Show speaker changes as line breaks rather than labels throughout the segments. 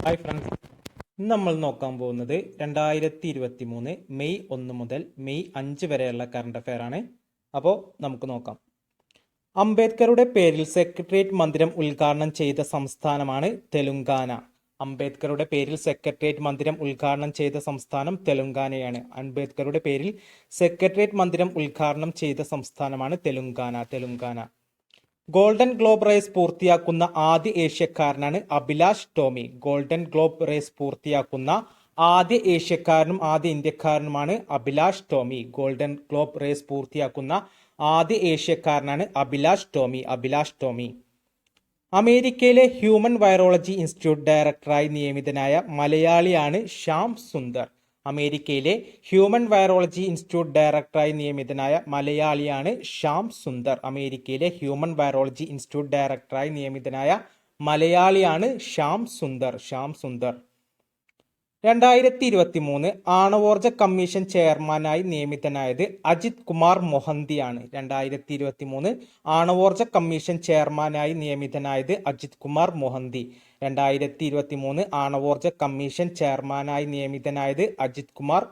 Hi friends, ഇന്ന് നമ്മൾ നോക്കാൻ പോകുന്നത് 2023 മെയ് 1 മുതൽ മെയ് 5 വരെയുള്ള കറണ്ട് അഫെയർ ആണ്. അപ്പോൾ നമുക്ക് നോക്കാം. അംബേദ്കറുടെ പേരിൽ സെക്രട്ടേറിയറ്റ് മന്ദിരം ഉദ്ഘാടനം ചെയ്ത സംസ്ഥാനമാണ് തെലുങ്കാന. അംബേദ്കറുടെ പേരിൽ സെക്രട്ടേറിയറ്റ് മന്ദിരം ഉദ്ഘാടനം ചെയ്ത സംസ്ഥാനം തെലുങ്കാനയാണ്. അംബേദ്കറുടെ പേരിൽ സെക്രട്ടേറിയറ്റ് മന്ദിരം ഉദ്ഘാടനം ചെയ്ത സംസ്ഥാനമാണ് തെലുങ്കാന. ഗോൾഡൻ ഗ്ലോബ് റേസ് പൂർത്തിയാക്കുന്ന ആദ്യ ഏഷ്യക്കാരനാണ് Abhilash Tomy. Golden globe race പൂർത്തിയാക്കുന്ന ആദ്യ ഏഷ്യക്കാരനും ആദ്യ ഇന്ത്യക്കാരനുമാണ് Abhilash Tomy. Golden globe race പൂർത്തിയാക്കുന്ന ആദ്യ ഏഷ്യക്കാരനാണ് അഭിലാഷ് ടോമി. അമേരിക്കയിലെ ഹ്യൂമൻ വൈറോളജി ഇൻസ്റ്റിറ്റ്യൂട്ട് ഡയറക്ടറായി നിയമിതനായ മലയാളിയാണ് ശ്യാം സുന്ദർ. അമേരിക്കയിലെ ഹ്യൂമൻ വൈറോളജി ഇൻസ്റ്റിറ്റ്യൂട്ട് ഡയറക്ടറായി നിയമിതനായ മലയാളിയാണ് ശ്യാം സുന്ദർ. അമേരിക്കയിലെ ഹ്യൂമൻ വൈറോളജി ഇൻസ്റ്റിറ്റ്യൂട്ട് ഡയറക്ടറായി നിയമിതനായ മലയാളിയാണ് ശ്യാം സുന്ദർ. 2023 ആണവോർജ കമ്മീഷൻ ചെയർമാനായി നിയമിതനായത് അജിത് കുമാർ മൊഹന്തിയാണ്. 2023 ആണവോർജ കമ്മീഷൻ ചെയർമാനായി നിയമിതനായത് അജിത് കുമാർ മൊഹന്തി. 2023 ആണവോർജ കമ്മീഷൻ ചെയർമാനായി നിയമിതനായത് അജിത് കുമാർ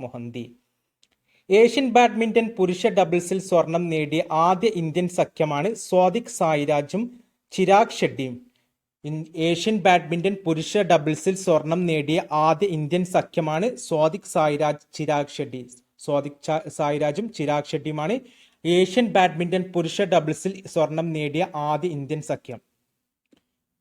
മൊഹന്തി. ഏഷ്യൻ ബാഡ്മിന്റൺ പുരുഷ ഡബിൾസിൽ സ്വർണം നേടിയ ആദ്യ ഇന്ത്യൻ സഖ്യമാണ് സ്വാതിക് സായിരാജും ചിരാഗ് ഷെട്ടിയും. ഏഷ്യൻ ബാഡ്മിന്റൺ പുരുഷ ഡബിൾസിൽ സ്വർണം നേടിയ ആദ്യ ഇന്ത്യൻ സഖ്യമാണ് സ്വാതിക് സായിരാജും ചിരാഗ് ഷെട്ടിയുമാണ് ഏഷ്യൻ ബാഡ്മിന്റൺ പുരുഷ ഡബിൾസിൽ സ്വർണം നേടിയ ആദ്യ ഇന്ത്യൻ സഖ്യം.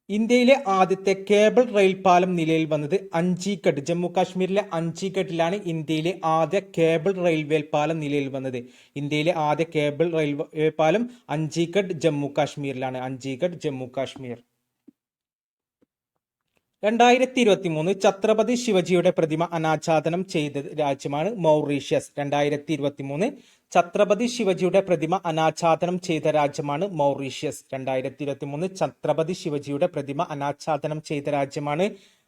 ഇന്ത്യയിലെ ആദ്യത്തെ കേബിൾ റെയിൽ പാലം നിലയിൽ വന്നത് അഞ്ചീഗഡ്. ജമ്മു കാശ്മീരിലെ അഞ്ചീഗഡിലാണ് ഇന്ത്യയിലെ ആദ്യ കേബിൾ റെയിൽവേ പാലം നിലയിൽ വന്നത്. ഇന്ത്യയിലെ ആദ്യ കേബിൾ റെയിൽവേ പാലം അഞ്ചീഗഡ് ജമ്മു കാശ്മീരിലാണ്. 2023 ഛത്രപതി ശിവജിയുടെ പ്രതിമ അനാച്ഛാദനം ചെയ്ത രാജ്യമാണ് മൗറീഷ്യസ്. 2023 ഛത്രപതി ശിവജിയുടെ പ്രതിമ അനാച്ഛാദനം ചെയ്ത രാജ്യമാണ് മൗറീഷ്യസ്. 2023 ഛത്രപതി ശിവജിയുടെ പ്രതിമ അനാച്ഛാദനം ചെയ്ത രാജ്യമാണ്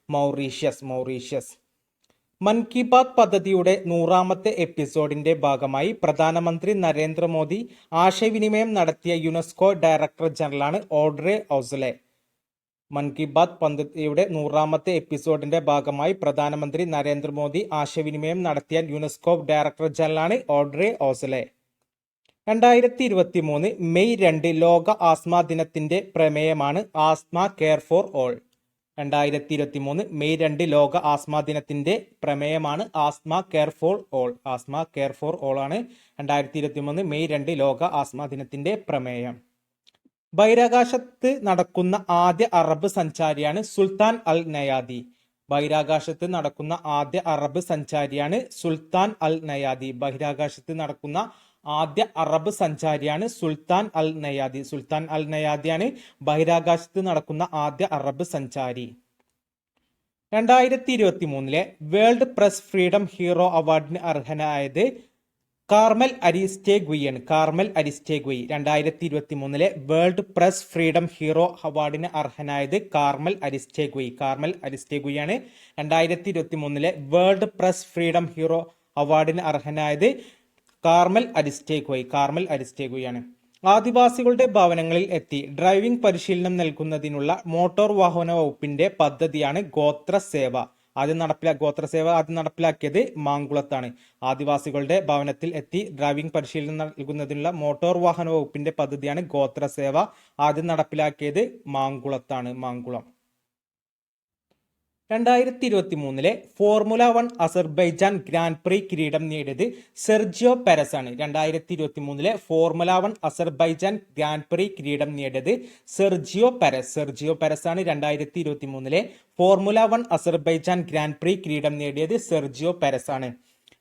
മൗറീഷ്യസ്. മൻ കി ബാത് പദ്ധതിയുടെ 100ാമത്തെ എപ്പിസോഡിന്റെ ഭാഗമായി പ്രധാനമന്ത്രി നരേന്ദ്രമോദി ആശയവിനിമയം നടത്തിയ യുനെസ്കോ ഡയറക്ടർ ജനറലാണ് ഓഡ്രെ ഔസലെ. മൻ കി ബാത് പദ്ധതിയുടെ 100ാമത്തെ എപ്പിസോഡിന്റെ ഭാഗമായി പ്രധാനമന്ത്രി നരേന്ദ്രമോദി ആശയവിനിമയം നടത്തിയ യുനെസ്കോ ഡയറക്ടർ ജനറലാണ് ഓഡ്രെ ഔസലെ. 2023 മെയ് 2 ലോക ആസ്മ ദിനത്തിന്റെ പ്രമേയമാണ് asthma care for all. 2023 May 2 ലോക ആസ്മ ദിനത്തിന്റെ പ്രമേയമാണ് ആസ്മ കെയർ ഫോർ ഓൾ ആണ് 2023 മെയ് 2 ലോക ആസ്മ ദിനത്തിന്റെ പ്രമേയം. ബഹിരാകാശത്ത് നടക്കുന്ന ആദ്യ അറബ് സഞ്ചാരിയാണ് സുൽത്താൻ അൽ നയാദി. ബഹിരാകാശത്ത് നടക്കുന്ന ആദ്യ അറബ് സഞ്ചാരിയാണ് സുൽത്താൻ അൽ നയാദി. ബഹിരാകാശത്ത് നടക്കുന്ന ആദ്യ അറബ് സഞ്ചാരിയാണ് സുൽത്താൻ അൽ നയാദിയാണ് ബഹിരാകാശത്ത് നടക്കുന്ന ആദ്യ അറബ് സഞ്ചാരി. 2023 വേൾഡ് പ്രസ് ഫ്രീഡം ഹീറോ അവാർഡിന് അർഹനായത് കാർമൽ അരിസ്റ്റെഗുയാണ്. 2023 വേൾഡ് പ്രസ് ഫ്രീഡം ഹീറോ അവാർഡിന് അർഹനായത് കാർമൽ അരിസ്റ്റെഗുയാണ്. 2023 വേൾഡ് പ്രസ് ഫ്രീഡം ഹീറോ അവാർഡിന് അർഹനായത് കാർമൽ അരിസ്റ്റെഗുയാണ്. ആദിവാസികളുടെ ഭവനങ്ങളിൽ എത്തി ഡ്രൈവിംഗ് പരിശീലനം നൽകുന്നതിനുള്ള മോട്ടോർ വാഹന വകുപ്പിന്റെ പദ്ധതിയാണ് ഗോത്രസേവ. ആദ്യം നടപ്പിലാക്കിയത് മാങ്കുളത്താണ്. ആദിവാസികളുടെ ഭവനത്തിൽ എത്തി ഡ്രൈവിംഗ് പരിശീലനം നൽകുന്നതിനുള്ള മോട്ടോർ വാഹന വകുപ്പിന്റെ പദ്ധതിയാണ് ഗോത്രസേവ. ആദ്യം നടപ്പിലാക്കിയത് Mankulam. 2023 formula 1 Azerbaijan grand pre കിരീടം നേടിയത് സെർജിയോ പെരസ് ആണ്. 2023 ഫോർമുല 1 അസർബൈജാൻ ഗ്രാൻഡ് പ്രീ കിരീടം നേടിയത് സെർജിയോ പെരസ് ആണ്. 2023 ഫോർമുല 1 അസർബൈജാൻ ഗ്രാൻഡ് പ്രീ കിരീടം നേടിയത് സെർജിയോ പെരസ് ആണ്.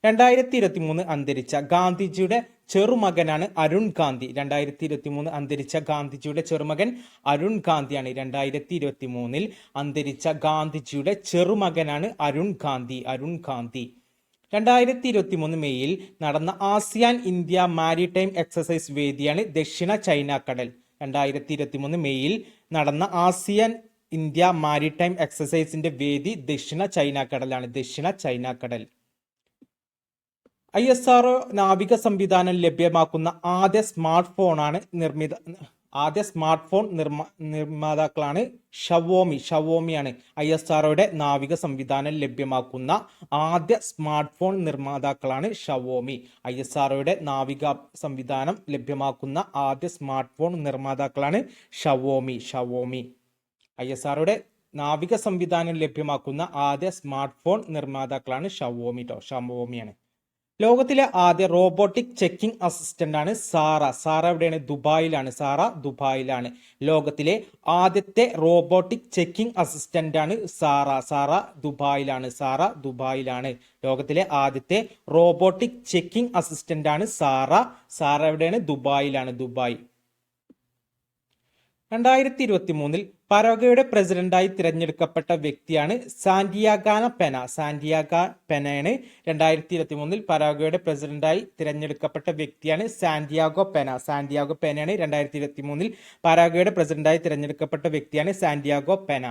2023 അന്തരിച്ച ഗാന്ധിജിയുടെ ചെറുമകനാണ് അരുൺ ഗാന്ധി. 2023 അന്തരിച്ച ഗാന്ധിജിയുടെ ചെറുമകൻ അരുൺ ഗാന്ധിയാണ്. 2023 അന്തരിച്ച ഗാന്ധിജിയുടെ ചെറുമകനാണ് അരുൺ ഗാന്ധി. 2023 മെയ്യിൽ നടന്ന ആസിയാൻ ഇന്ത്യ മാരിടൈം എക്സസൈസ് വേദിയാണ് ദക്ഷിണ ചൈന കടൽ. 2023 മെയ്യിൽ നടന്ന ആസിയാൻ ഇന്ത്യ മാരിടൈം എക്സസൈസിന്റെ വേദി ദക്ഷിണ ചൈന കടൽ. ISRO നാവിക സംവിധാനം ലഭ്യമാക്കുന്ന ആദ്യ സ്മാർട്ട് ഫോണാണ് ആദ്യ സ്മാർട്ട് ഫോൺ നിർമ്മാതാക്കളാണ് ഷവോമിയാണ്. ISROയുടെ നാവിക സംവിധാനം ലഭ്യമാക്കുന്ന ആദ്യ സ്മാർട്ട് ഫോൺ നിർമ്മാതാക്കളാണ് ഷവോമി. ISROയുടെ നാവിക സംവിധാനം ലഭ്യമാക്കുന്ന ആദ്യ സ്മാർട്ട് ഫോൺ നിർമ്മാതാക്കളാണ് ഷവോമി. ISROയുടെ നാവിക സംവിധാനം ലഭ്യമാക്കുന്ന ആദ്യ സ്മാർട്ട് ഫോൺ നിർമ്മാതാക്കളാണ് ഷവോമിയാണ്. ലോകത്തിലെ ആദ്യ റോബോട്ടിക് ചെക്കിംഗ് അസിസ്റ്റന്റ് ആണ് സാറ എവിടെയാണ്? ദുബായിലാണ്. ലോകത്തിലെ ആദ്യത്തെ റോബോട്ടിക് ചെക്കിംഗ് അസിസ്റ്റന്റ് ആണ് സാറ ദുബായിലാണ്. ലോകത്തിലെ ആദ്യത്തെ റോബോട്ടിക് ചെക്കിംഗ് അസിസ്റ്റന്റ് ആണ് സാറ എവിടെയാണ്? ദുബായ്. 2023 പരാഗ്വേയുടെ പ്രസിഡന്റായി തിരഞ്ഞെടുക്കപ്പെട്ട വ്യക്തിയാണ് സാന്റിയാഗോ പെനയാണ്. 2023 പരാഗ്വേയുടെ പ്രസിഡന്റായി തിരഞ്ഞെടുക്കപ്പെട്ട വ്യക്തിയാണ് സാന്റിയാഗോ പെനയാണ്. 2023 പരാഗ്വേയുടെ പ്രസിഡന്റായി തിരഞ്ഞെടുക്കപ്പെട്ട വ്യക്തിയാണ് Santiago Pena.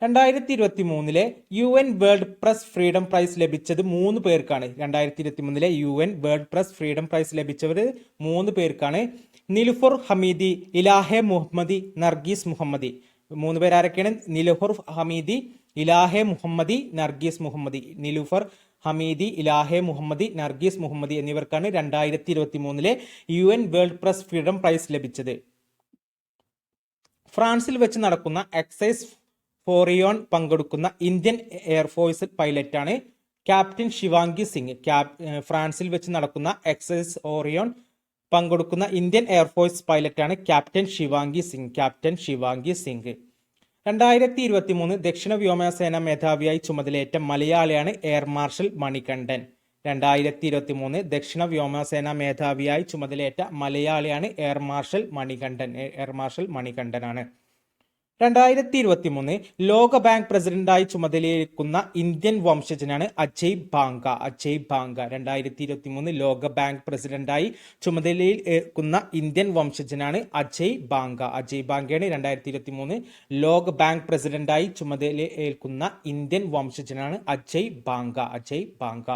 2023 UN world press freedom prize ലഭിച്ചത് 3 പേർക്കാണ്. 2023 UN world press freedom prize ലഭിച്ചവർ 3 പേർക്കാണ്. നിലുഫർ ഹമീദി, ഇലാഹെ മുഹമ്മദി, നർഗീസ് മുഹമ്മദി. 3 പേർ ആരൊക്കെയാണ്? നിലുഫർ ഹമീദി, ഇലാഹെ മുഹമ്മദി, നർഗീസ് മുഹമ്മദി. നിലുഫർ ഹമീദി, ഇലാഹെ മുഹമ്മദി, നർഗീസ് മുഹമ്മദി എന്നിവർക്കാണ് 2023 UN world press freedom prize ലഭിച്ചത്. ഫ്രാൻസിൽ വെച്ച് നടക്കുന്ന എക്സൈസ് ഫോറിയോൺ പങ്കെടുക്കുന്ന ഇന്ത്യൻ എയർഫോഴ്സ് പൈലറ്റാണ് ക്യാപ്റ്റൻ ശിവാംഗി സിംഗ്. ഫ്രാൻസിൽ വെച്ച് നടക്കുന്ന എക്സൈസ് ഓറിയോൺ പങ്കെടുക്കുന്ന ഇന്ത്യൻ എയർഫോഴ്സ് പൈലറ്റാണ് ക്യാപ്റ്റൻ ശിവാംഗി സിംഗ്. 2023 ദക്ഷിണ വ്യോമസേന മേധാവിയായി ചുമതലയേറ്റ മലയാളിയാണ് എയർ മാർഷൽ മണികണ്ഠൻ. 2023 ദക്ഷിണ വ്യോമസേന മേധാവിയായി ചുമതലയേറ്റ മലയാളിയാണ് എയർ മാർഷൽ മണികണ്ഠനാണ്. 2023 ലോക ബാങ്ക് പ്രസിഡന്റായി ചുമതലയേൽക്കുന്ന ഇന്ത്യൻ വംശജനാണ് അജയ് ബാങ്ക. 2023 ലോക ബാങ്ക് പ്രസിഡന്റായി ചുമതലയേൽക്കുന്ന ഇന്ത്യൻ വംശജനാണ് അജയ് ബാങ്കയാണ്. 2023 ലോക ബാങ്ക് പ്രസിഡന്റായി ചുമതലയേൽക്കുന്ന ഇന്ത്യൻ വംശജനാണ് Ajay Banga.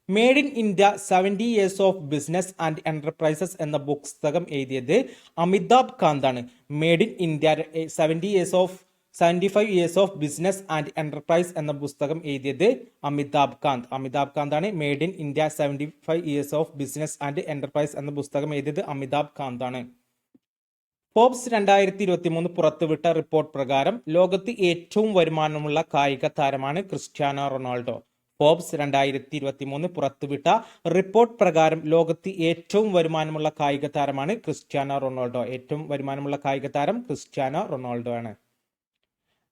Made in India 70 years of business and enterprises എന്ന പുസ്തകം എഴുതിയത് അമിതാഭ് കാന്താണ്. Made in India 75 years of business and enterprise എന്ന പുസ്തകം എഴുതിയത് അമിതാഭ് കാന്താണ്. Made in India 75 years of business and enterprise എന്ന പുസ്തകം എഴുതിയത് അമിതാഭ് കാന്താണ്. ഫോബ്സ് 2023 പുറത്തുവിട്ട റിപ്പോർട്ട് പ്രകാരം ലോകത്ത് ഏറ്റവും വരുമാനമുള്ള കായിക താരമാണ് ക്രിസ്ത്യാനോ റൊണാൾഡോ. ഫോബ്സ് 2023 പുറത്തുവിട്ട റിപ്പോർട്ട് പ്രകാരം ലോകത്ത് ഏറ്റവും വരുമാനമുള്ള കായിക താരമാണ് ക്രിസ്ത്യാനോ റൊണാൾഡോ. ഏറ്റവും വരുമാനമുള്ള കായിക താരം ക്രിസ്ത്യാനോ റൊണാൾഡോ ആണ്.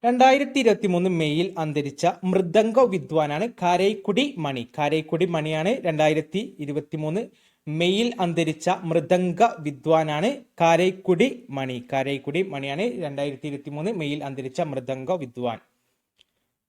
2023 മെയ്യിൽ അന്തരിച്ച മൃദംഗ വിദ്വാനാണ് കാരൈക്കുടി മണിയാണ്. 2023 മെയ്യിൽ അന്തരിച്ച മൃദംഗ വിദ്വാനാണ് കാരൈക്കുടി മണിയാണ്. 2023 മെയ്യിൽ അന്തരിച്ച മൃദംഗ വിദ്വാൻ.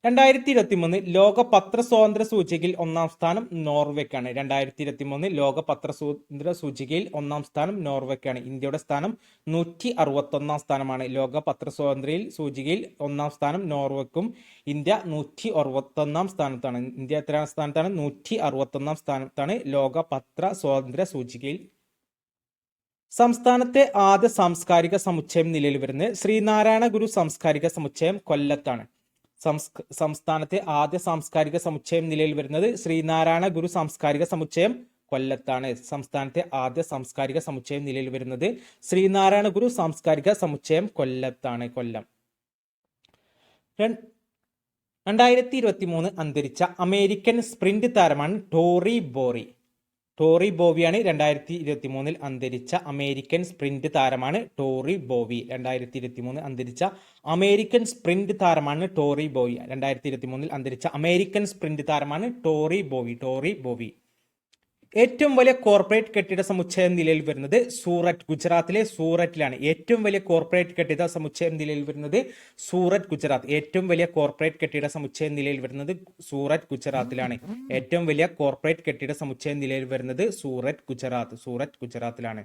2023 ലോക പത്ര സ്വാതന്ത്ര്യ സൂചികയിൽ 1-ാം സ്ഥാനം നോർവേക്കാണ്. 2023 ലോക പത്ര സ്വാതന്ത്ര്യ സൂചികയിൽ 1-ാം സ്ഥാനം നോർവേക്കാണ്. ഇന്ത്യയുടെ സ്ഥാനം 161-ാം സ്ഥാനമാണ്. ലോക പത്ര സ്വാതന്ത്ര്യ സൂചികയിൽ 1-ാം സ്ഥാനം നോർവേക്കും ഇന്ത്യ 161-ാം സ്ഥാനത്താണ്. ഇന്ത്യ എത്രാം സ്ഥാനത്താണ്? 161-ാം സ്ഥാനത്താണ് ലോക പത്ര സ്വാതന്ത്ര്യ സൂചികയിൽ. സംസ്ഥാനത്തെ ആദ്യ സാംസ്കാരിക സമുച്ചയം നിലവിൽ വരുന്നത് ശ്രീനാരായണ ഗുരു സാംസ്കാരിക സമുച്ചയം കൊല്ലത്താണ്. സംസ്ഥാനത്തെ ആദ്യ സാംസ്കാരിക സമുച്ചയം നിലയിൽ വരുന്നത് ശ്രീനാരായണ ഗുരു സാംസ്കാരിക സമുച്ചയം കൊല്ലത്താണ്. സംസ്ഥാനത്തെ ആദ്യ സാംസ്കാരിക സമുച്ചയം നിലയിൽ വരുന്നത് ശ്രീനാരായണ ഗുരു സാംസ്കാരിക സമുച്ചയം കൊല്ലത്താണ്. 2023 അന്തരിച്ച അമേരിക്കൻ സ്പ്രിന്റ് താരമാണ് ടോറി ബോവിയാണ്. 2023 അന്തരിച്ച അമേരിക്കൻ സ്പ്രിന്റ് താരമാണ് ടോറി ബോവി. 2023 അന്തരിച്ച അമേരിക്കൻ സ്പ്രിന്റ് താരമാണ് ടോറി ബോവി. 2023 അന്തരിച്ച അമേരിക്കൻ സ്പ്രിന്റ് താരമാണ് ടോറി ബോവി. ഏറ്റവും വലിയ കോർപ്പറേറ്റ് കെട്ടിട സമുച്ചയം നിലയിൽ വരുന്നത് ഗുജറാത്തിലെ സൂററ്റിലാണ്. ഏറ്റവും വലിയ കോർപ്പറേറ്റ് കെട്ടിട സമുച്ചയം നിലയിൽ വരുന്നത് ഗുജറാത്ത്. ഏറ്റവും വലിയ കോർപ്പറേറ്റ് കെട്ടിട സമുച്ചയം നിലയിൽ വരുന്നത് ഗുജറാത്തിലാണ്. ഏറ്റവും വലിയ കോർപ്പറേറ്റ് കെട്ടിട സമുച്ചയം നിലയിൽ വരുന്നത് ഗുജറാത്തിലാണ്.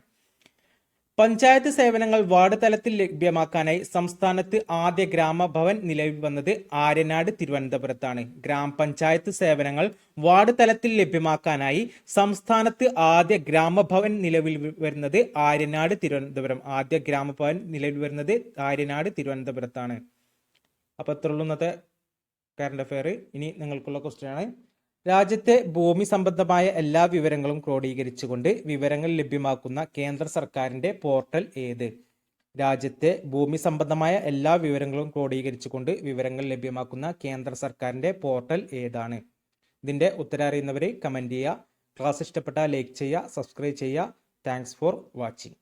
പഞ്ചായത്ത് സേവനങ്ങൾ വാർഡ് തലത്തിൽ ലഭ്യമാക്കാനായി സംസ്ഥാനത്ത് ആദ്യ ഗ്രാമഭവൻ നിലവിൽ വന്നത് ആര്യനാട് തിരുവനന്തപുരത്താണ്. ഗ്രാമപഞ്ചായത്ത് സേവനങ്ങൾ വാർഡ് തലത്തിൽ ലഭ്യമാക്കാനായി സംസ്ഥാനത്ത് ആദ്യ ഗ്രാമഭവൻ നിലവിൽ വരുന്നത് ആര്യനാട് തിരുവനന്തപുരം. ആദ്യ ഗ്രാമഭവൻ നിലവിൽ വരുന്നത് ആര്യനാട് തിരുവനന്തപുരത്താണ്. അപ്പോൾ ഇത്രയുള്ളൂ ഇന്നത്തെ കറണ്ട് അഫെയർ. ഇനി നിങ്ങൾക്കുള്ള ക്വസ്റ്റ്യൻ ആണ്: രാജ്യത്തെ ഭൂമി സംബന്ധമായ എല്ലാ വിവരങ്ങളും ക്രോഡീകരിച്ചുകൊണ്ട് വിവരങ്ങൾ ലഭ്യമാക്കുന്ന കേന്ദ്ര സർക്കാരിന്റെ പോർട്ടൽ ഏത്? രാജ്യത്തെ ഭൂമി സംബന്ധമായ എല്ലാ വിവരങ്ങളും ക്രോഡീകരിച്ചുകൊണ്ട് വിവരങ്ങൾ ലഭ്യമാക്കുന്ന കേന്ദ്ര സർക്കാരിന്റെ പോർട്ടൽ ഏതാണ്? ഇതിന്റെ ഉത്തരം അറിയുന്നവർ കമന്റ് ചെയ്യുക. ക്ലാസ് ഇഷ്ടപ്പെട്ടാൽ ലൈക്ക് ചെയ്യുക, സബ്സ്ക്രൈബ് ചെയ്യുക. Thanks for watching.